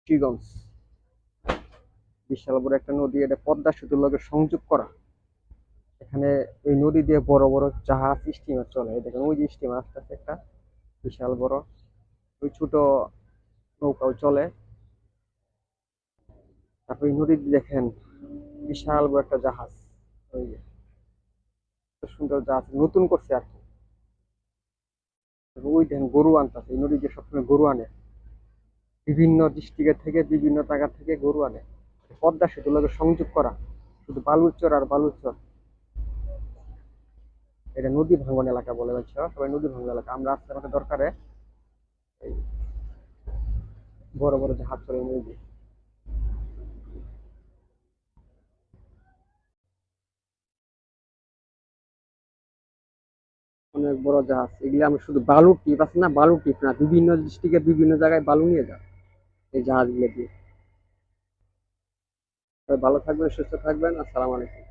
মুন্সিগঞ্জ বিশাল বড় একটা নদী, এটা পদ্মা সেতুর লগে সংযোগ করা। এখানে ওই নদী দিয়ে বড় বড় জাহাজ স্টিমার চলে। এই দেখেন ওই যে স্টিমার আসতেছে একটা বিশাল বড়, ওই ছোট নৌকাও চলে। তারপর এই নদীতে দেখেন বিশাল বড় একটা জাহাজ, ওই যে সুন্দর জাহাজ নতুন করছে আর কি। ওই দেখেন গরু আনতেছে, এই নদী দিয়ে সবসময় গরু আনে, বিভিন্ন ডিস্ট্রিক্টের থেকে বিভিন্ন জায়গা থেকে গরু আনে। পদ্মা সেতুর লগে সংযোগ করা, শুধু বালুচর আর বালুচর। এটা নদী ভাঙ্গন এলাকা বলে হচ্ছে, সবাই নদী ভাঙ্গন এলাকা। আমরা আসতে আমাদের দরকারে এই বড় বড় জাহাজ চলে নদী। অনেক বড় জাহাজ, এগুলি আমরা শুধু বালু টিপ আছে না, বালু টিপ না, বিভিন্ন ডিস্ট্রিক্টে বিভিন্ন জায়গায় বালু নিয়ে যায় এই জাহাজগুলো দিয়ে। সবাই ভালো থাকবেন, সুস্থ থাকবেন। আসসালামু আলাইকুম।